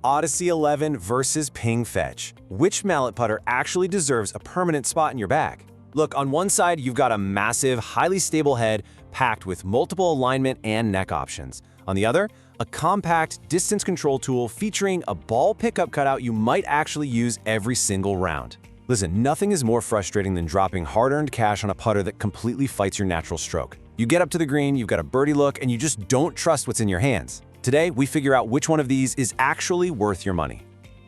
Odyssey 11 versus Ping Fetch. Which mallet putter actually deserves a permanent spot in your bag? Look, on one side, you've got a massive, highly stable head packed with multiple alignment and neck options. On the other, a compact distance control tool featuring a ball pickup cutout you might actually use every single round. Listen, nothing is more frustrating than dropping hard-earned cash on a putter that completely fights your natural stroke. You get up to the green, you've got a birdie look, and you just don't trust what's in your hands. Today, we figure out which one of these is actually worth your money.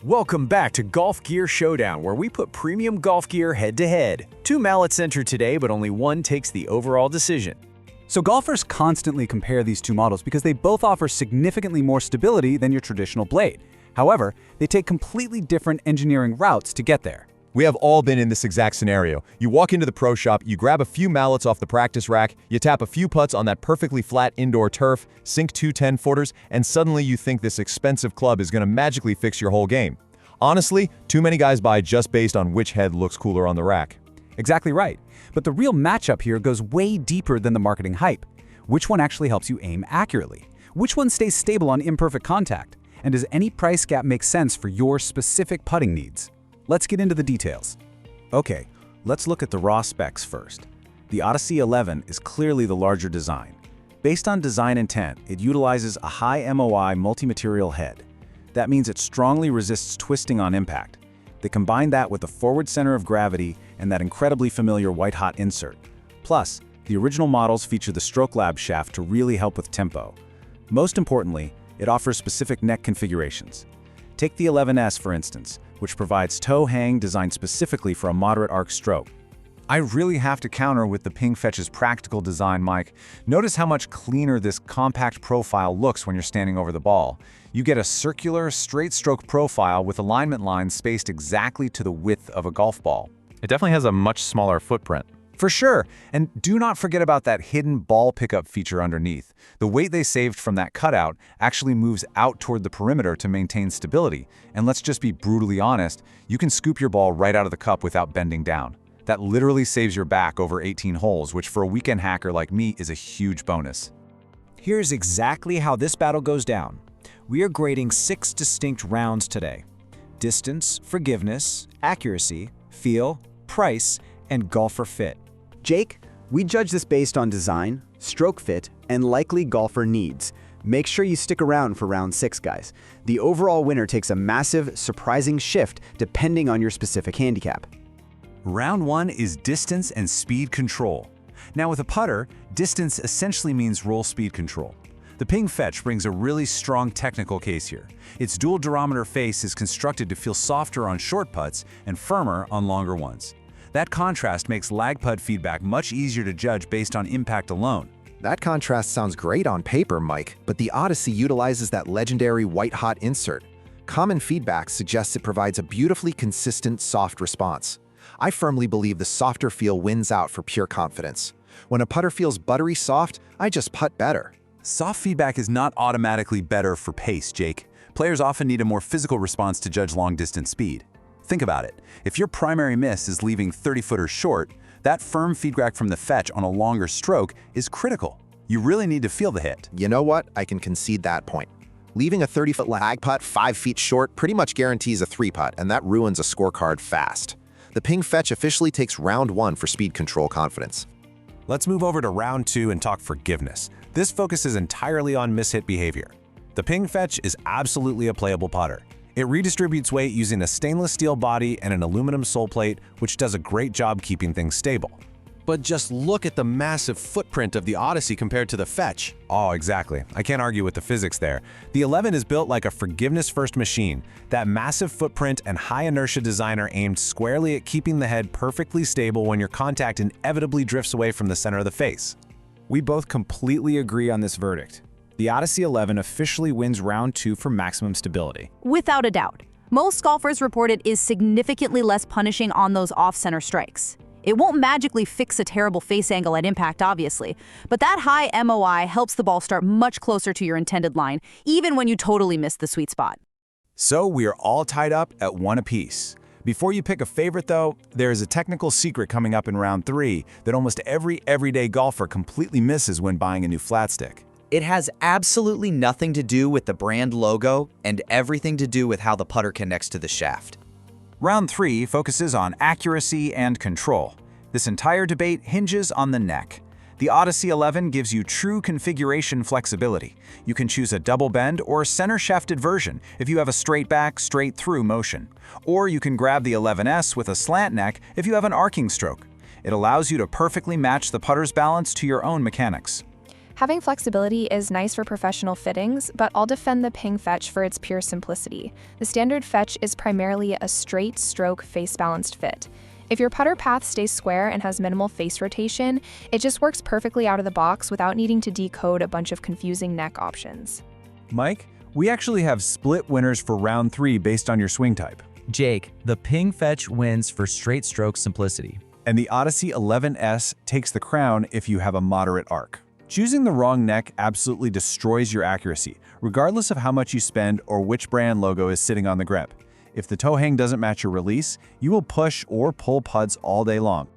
Welcome back to Golf Gear Showdown, where we put premium golf gear head-to-head. Two mallets enter today, but only one takes the overall decision. So golfers constantly compare these two models because they both offer significantly more stability than your traditional blade. However, they take completely different engineering routes to get there. We have all been in this exact scenario. You walk into the pro shop, you grab a few mallets off the practice rack, you tap a few putts on that perfectly flat indoor turf, sink two 10-footers, and suddenly you think this expensive club is going to magically fix your whole game. Honestly, too many guys buy just based on which head looks cooler on the rack. Exactly right. But the real matchup here goes way deeper than the marketing hype. Which one actually helps you aim accurately? Which one stays stable on imperfect contact? And does any price gap make sense for your specific putting needs? Let's get into the details. Okay, let's look at the raw specs first. The Odyssey 11 is clearly the larger design. Based on design intent, it utilizes a high-MOI multi-material head. That means it strongly resists twisting on impact. They combine that with the forward center of gravity and that incredibly familiar white-hot insert. Plus, the original models feature the Stroke Lab shaft to really help with tempo. Most importantly, it offers specific neck configurations. Take the 11S, for instance, which provides toe hang designed specifically for a moderate arc stroke. I really have to counter with the Ping Fetch's practical design, Mike. Notice how much cleaner this compact profile looks when you're standing over the ball. You get a circular, straight stroke profile with alignment lines spaced exactly to the width of a golf ball. It definitely has a much smaller footprint. For sure, and do not forget about that hidden ball pickup feature underneath. The weight they saved from that cutout actually moves out toward the perimeter to maintain stability. And let's just be brutally honest, you can scoop your ball right out of the cup without bending down. That literally saves your back over 18 holes, which for a weekend hacker like me is a huge bonus. Here's exactly how this battle goes down. We are grading 6 distinct rounds today: distance, forgiveness, accuracy, feel, price, and golfer fit. Jake, we judge this based on design, stroke fit, and likely golfer needs. Make sure you stick around for round 6, guys. The overall winner takes a massive, surprising shift depending on your specific handicap. Round 1 is distance and speed control. Now with a putter, distance essentially means roll speed control. The Ping Fetch brings a really strong technical case here. Its dual-durometer face is constructed to feel softer on short putts and firmer on longer ones. That contrast makes lag putt feedback much easier to judge based on impact alone. That contrast sounds great on paper, Mike, but the Odyssey utilizes that legendary white-hot insert. Common feedback suggests it provides a beautifully consistent, soft response. I firmly believe the softer feel wins out for pure confidence. When a putter feels buttery soft, I just putt better. Soft feedback is not automatically better for pace, Jake. Players often need a more physical response to judge long-distance speed. Think about it. If your primary miss is leaving 30-footers short, that firm feedback from the Fetch on a longer stroke is critical. You really need to feel the hit. You know what? I can concede that point. Leaving a 30-foot lag putt 5 feet short pretty much guarantees a 3-putt, and that ruins a scorecard fast. The Ping Fetch officially takes round 1 for speed control confidence. Let's move over to round 2 and talk forgiveness. This focuses entirely on mishit behavior. The Ping Fetch is absolutely a playable putter. It redistributes weight using a stainless steel body and an aluminum sole plate, which does a great job keeping things stable. But just look at the massive footprint of the Odyssey compared to the Fetch. Oh, exactly. I can't argue with the physics there. The 11 is built like a forgiveness-first machine. That massive footprint and high-inertia design are aimed squarely at keeping the head perfectly stable when your contact inevitably drifts away from the center of the face. We both completely agree on this verdict. The Odyssey 11 officially wins round 2 for maximum stability. Without a doubt. Most golfers report it is significantly less punishing on those off-center strikes. It won't magically fix a terrible face angle at impact, obviously, but that high MOI helps the ball start much closer to your intended line, even when you totally miss the sweet spot. So we are all tied up at 1 apiece. Before you pick a favorite though, there is a technical secret coming up in round 3 that almost every everyday golfer completely misses when buying a new flat stick. It has absolutely nothing to do with the brand logo and everything to do with how the putter connects to the shaft. Round 3 focuses on accuracy and control. This entire debate hinges on the neck. The Odyssey 11 gives you true configuration flexibility. You can choose a double bend or center shafted version if you have a straight back, straight through motion. Or you can grab the 11S with a slant neck if you have an arcing stroke. It allows you to perfectly match the putter's balance to your own mechanics. Having flexibility is nice for professional fittings, but I'll defend the Ping Fetch for its pure simplicity. The standard Fetch is primarily a straight stroke face-balanced fit. If your putter path stays square and has minimal face rotation, it just works perfectly out of the box without needing to decode a bunch of confusing neck options. Mike, we actually have split winners for round 3 based on your swing type. Jake, the Ping Fetch wins for straight stroke simplicity. And the Odyssey 11S takes the crown if you have a moderate arc. Choosing the wrong neck absolutely destroys your accuracy, regardless of how much you spend or which brand logo is sitting on the grip. If the toe hang doesn't match your release, you will push or pull putts all day long.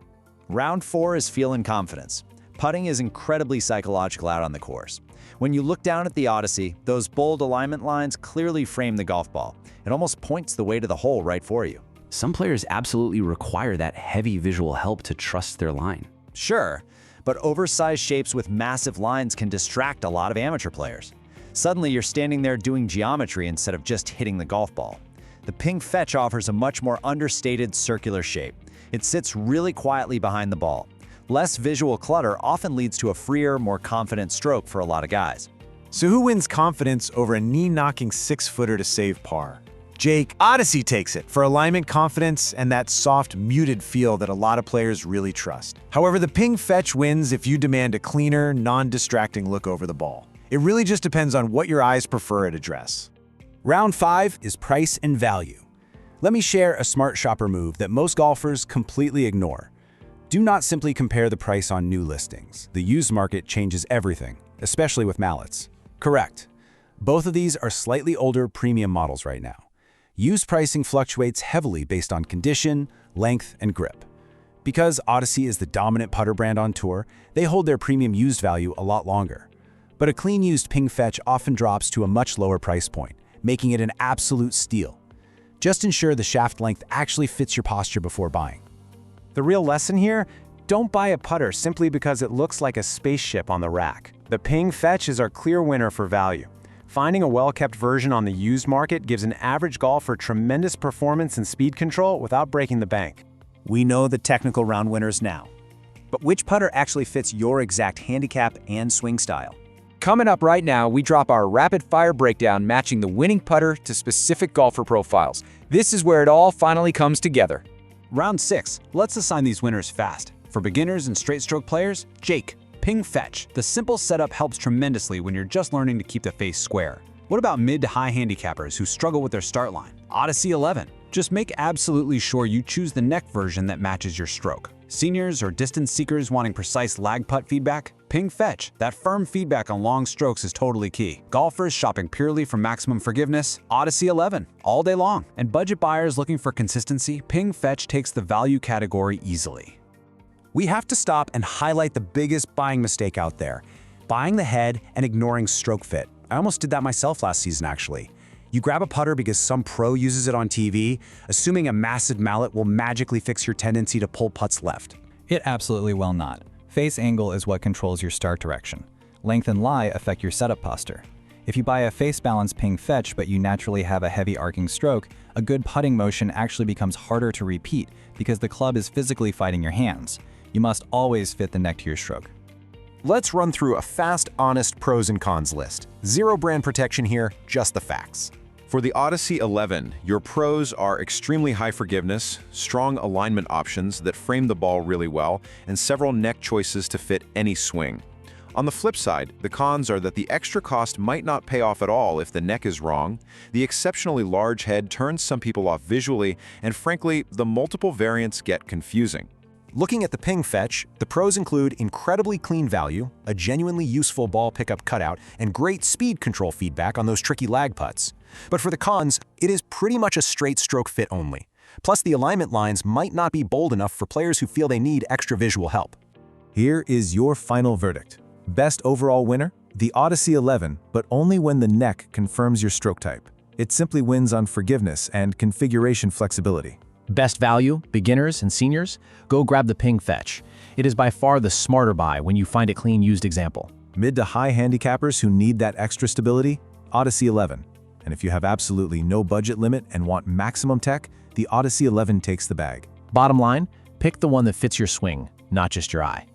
Round 4 is feeling confidence. Putting is incredibly psychological out on the course. When you look down at the Odyssey, those bold alignment lines clearly frame the golf ball. It almost points the way to the hole right for you. Some players absolutely require that heavy visual help to trust their line. Sure, but oversized shapes with massive lines can distract a lot of amateur players. Suddenly you're standing there doing geometry instead of just hitting the golf ball. The Ping Fetch offers a much more understated circular shape. It sits really quietly behind the ball. Less visual clutter often leads to a freer, more confident stroke for a lot of guys. So who wins confidence over a knee-knocking 6-footer to save par? Jake, Odyssey takes it for alignment confidence and that soft, muted feel that a lot of players really trust. However, the Ping Fetch wins if you demand a cleaner, non-distracting look over the ball. It really just depends on what your eyes prefer at address. Round 5 is price and value. Let me share a smart shopper move that most golfers completely ignore. Do not simply compare the price on new listings. The used market changes everything, especially with mallets. Correct. Both of these are slightly older premium models right now. Used pricing fluctuates heavily based on condition, length, and grip. Because Odyssey is the dominant putter brand on tour, they hold their premium used value a lot longer. But a clean used Ping Fetch often drops to a much lower price point, making it an absolute steal. Just ensure the shaft length actually fits your posture before buying. The real lesson here? Don't buy a putter simply because it looks like a spaceship on the rack. The Ping Fetch is our clear winner for value. Finding a well-kept version on the used market gives an average golfer tremendous performance and speed control without breaking the bank. We know the technical round winners now. But which putter actually fits your exact handicap and swing style? Coming up right now, we drop our rapid-fire breakdown matching the winning putter to specific golfer profiles. This is where it all finally comes together. Round 6. Let's assign these winners fast. For beginners and straight stroke players, Jake, Ping Fetch. The simple setup helps tremendously when you're just learning to keep the face square. What about mid to high handicappers who struggle with their start line? Odyssey 11. Just make absolutely sure you choose the neck version that matches your stroke. Seniors or distance seekers wanting precise lag putt feedback? Ping Fetch. That firm feedback on long strokes is totally key. Golfers shopping purely for maximum forgiveness? Odyssey 11. All day long. And budget buyers looking for consistency? Ping Fetch takes the value category easily. We have to stop and highlight the biggest buying mistake out there: buying the head and ignoring stroke fit. I almost did that myself last season, actually. You grab a putter because some pro uses it on TV, assuming a massive mallet will magically fix your tendency to pull putts left. It absolutely will not. Face angle is what controls your start direction. Length and lie affect your setup posture. If you buy a face-balanced Ping Fetch but you naturally have a heavy arcing stroke, a good putting motion actually becomes harder to repeat because the club is physically fighting your hands. You must always fit the neck to your stroke. Let's run through a fast, honest pros and cons list. Zero brand protection here, just the facts. For the Odyssey 11, your pros are extremely high forgiveness, strong alignment options that frame the ball really well, and several neck choices to fit any swing. On the flip side, the cons are that the extra cost might not pay off at all if the neck is wrong, the exceptionally large head turns some people off visually, and frankly, the multiple variants get confusing. Looking at the Ping Fetch, the pros include incredibly clean value, a genuinely useful ball pickup cutout, and great speed control feedback on those tricky lag putts. But for the cons, it is pretty much a straight stroke fit only. Plus, the alignment lines might not be bold enough for players who feel they need extra visual help. Here is your final verdict. Best overall winner? The Odyssey 11, but only when the neck confirms your stroke type. It simply wins on forgiveness and configuration flexibility. Best value, beginners and seniors, go grab the Ping Fetch. It is by far the smarter buy when you find a clean used example. Mid to high handicappers who need that extra stability, Odyssey 11. And if you have absolutely no budget limit and want maximum tech, the Odyssey 11 takes the bag. Bottom line, pick the one that fits your swing, not just your eye.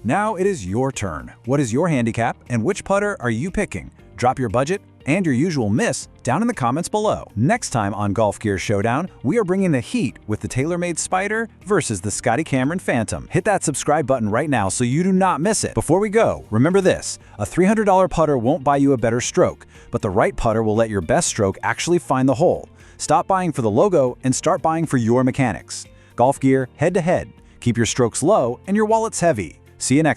Now it is your turn. What is your handicap and which putter are you picking? Drop your budget and your usual miss down in the comments below. Next time on Golf Gear Showdown, we are bringing the heat with the TaylorMade Spider versus the Scotty Cameron Phantom. Hit that subscribe button right now so you do not miss it. Before we go, remember this, a $300 putter won't buy you a better stroke, but the right putter will let your best stroke actually find the hole. Stop buying for the logo and start buying for your mechanics. Golf gear, head to head. Keep your strokes low and your wallets heavy. See you next time.